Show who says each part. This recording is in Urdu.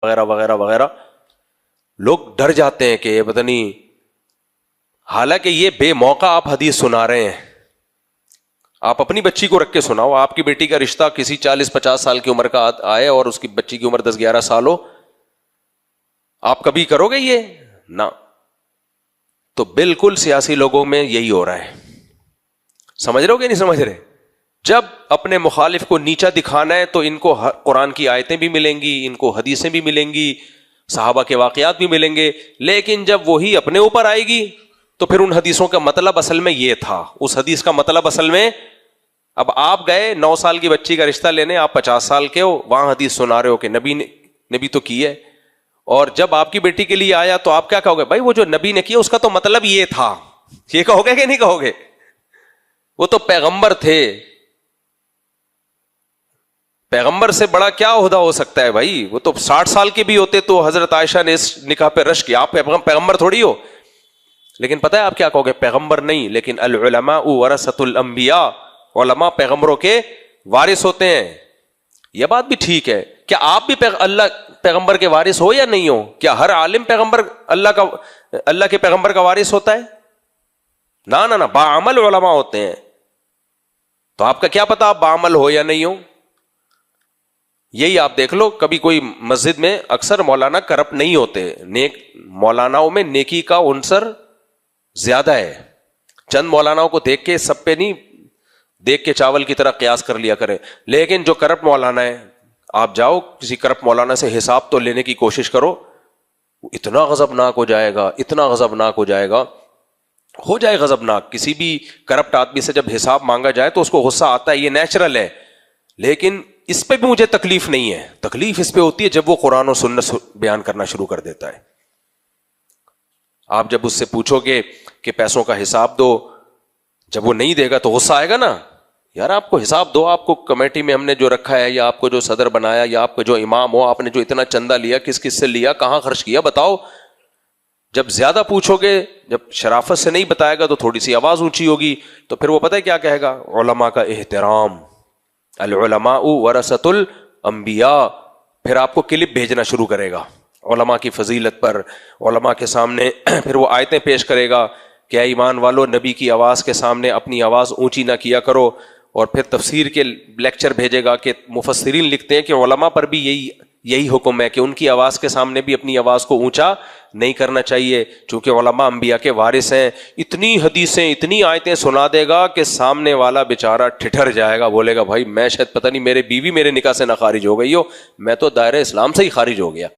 Speaker 1: وغیرہ وغیرہ وغیرہ. لوگ ڈر جاتے ہیں کہ یہ پتہ نہیں، حالانکہ یہ بے موقع آپ حدیث سنا رہے ہیں. آپ اپنی بچی کو رکھ کے سناؤ، آپ کی بیٹی کا رشتہ کسی 40-50 سال کی عمر کا آئے اور اس کی بچی کی عمر 10-11 سال ہو، آپ کبھی کرو گے یہ؟ نہ. تو بالکل سیاسی لوگوں میں یہی ہو رہا ہے. سمجھ رہے ہو کہ نہیں سمجھ رہے؟ جب اپنے مخالف کو نیچا دکھانا ہے تو ان کو قرآن کی آیتیں بھی ملیں گی، ان کو حدیثیں بھی ملیں گی، صحابہ کے واقعات بھی ملیں گے. لیکن جب وہی اپنے اوپر آئے گی تو پھر ان حدیثوں کا مطلب اصل میں یہ تھا، اس حدیث کا مطلب اصل میں. اب آپ گئے 9 سال کی بچی کا رشتہ لینے، آپ 50 سال کے ہو، وہاں حدیث سنا رہے ہو کہ نبی تو کی ہے. اور جب آپ کی بیٹی کے لیے آیا تو آپ کیا کہو گے؟ بھائی وہ جو نبی نے کیا اس کا تو مطلب یہ تھا. یہ کہو گے کہ نہیں کہو گے؟ وہ تو پیغمبر تھے. پیغمبر سے بڑا کیا عہدہ ہو سکتا ہے بھائی؟ وہ تو 60 سال کے بھی ہوتے تو حضرت عائشہ نے اس نکاح پہ رش کیا. آپ پیغمبر تھوڑی ہو. لیکن پتہ ہے آپ کیا کہو گے؟ پیغمبر نہیں، لیکن العلماء ورثۃ الانبیاء، علماء پیغمبروں کے وارث ہوتے ہیں. یہ بات بھی ٹھیک ہے. کیا آپ بھی پیغمبر کے وارث ہو یا نہیں ہو؟ کیا ہر عالم پیغمبر اللہ کے پیغمبر کا وارث ہوتا ہے؟ نہ، باعمل علماء ہوتے ہیں. تو آپ کا کیا پتا آپ باعمل ہو یا نہیں ہو؟ یہی آپ دیکھ لو، کبھی کوئی مسجد میں اکثر مولانا کرپٹ نہیں ہوتے. مولاناؤں میں نیکی کا عنصر زیادہ ہے. چند مولاناؤں کو دیکھ کے سب پہ نہیں، دیکھ کے چاول کی طرح قیاس کر لیا کریں. لیکن جو کرپٹ مولانا ہے، آپ جاؤ کسی کرپٹ مولانا سے حساب تو لینے کی کوشش کرو، اتنا غضبناک ہو جائے گا، اتنا غضبناک ہو جائے گا، ہو جائے غضبناک. کسی بھی کرپٹ آدمی سے جب حساب مانگا جائے تو اس کو غصہ آتا ہے، یہ نیچرل ہے. لیکن اس پہ بھی مجھے تکلیف نہیں ہے. تکلیف اس پہ ہوتی ہے جب وہ قرآن و سنت بیان کرنا شروع کر دیتا ہے. آپ جب اس سے پوچھو گے کہ پیسوں کا حساب دو، جب وہ نہیں دے گا تو غصہ آئے گا نا. یار آپ کو حساب دو، آپ کو کمیٹی میں ہم نے جو رکھا ہے، یا آپ کو جو صدر بنایا، یا آپ کو جو امام ہو، آپ نے جو اتنا چندہ لیا کس کس سے لیا، کہاں خرچ کیا، بتاؤ. جب زیادہ پوچھو گے، جب شرافت سے نہیں بتائے گا تو تھوڑی سی آواز اونچی ہوگی، تو پھر وہ پتہ ہے کیا کہے گا؟ علماء کا احترام، العلماء ورثۃ الانبیاء. پھر آپ کو کلپ بھیجنا شروع کرے گا علماء کی فضیلت پر. علماء کے سامنے پھر وہ آیتیں پیش کرے گا کہ اے ایمان والو، نبی کی آواز کے سامنے اپنی آواز اونچی نہ کیا کرو. اور پھر تفسیر کے لیکچر بھیجے گا کہ مفسرین لکھتے ہیں کہ علماء پر بھی یہی حکم ہے کہ ان کی آواز کے سامنے بھی اپنی آواز کو اونچا نہیں کرنا چاہیے، چونکہ علماء انبیاء کے وارث ہیں. اتنی حدیثیں، اتنی آیتیں سنا دے گا کہ سامنے والا بیچارہ ٹھٹر جائے گا، بولے گا بھائی میں شاید پتہ نہیں میرے بیوی میرے نکاح سے نہ خارج ہو گئی ہو، میں تو دائرہ اسلام سے ہی خارج ہو گیا.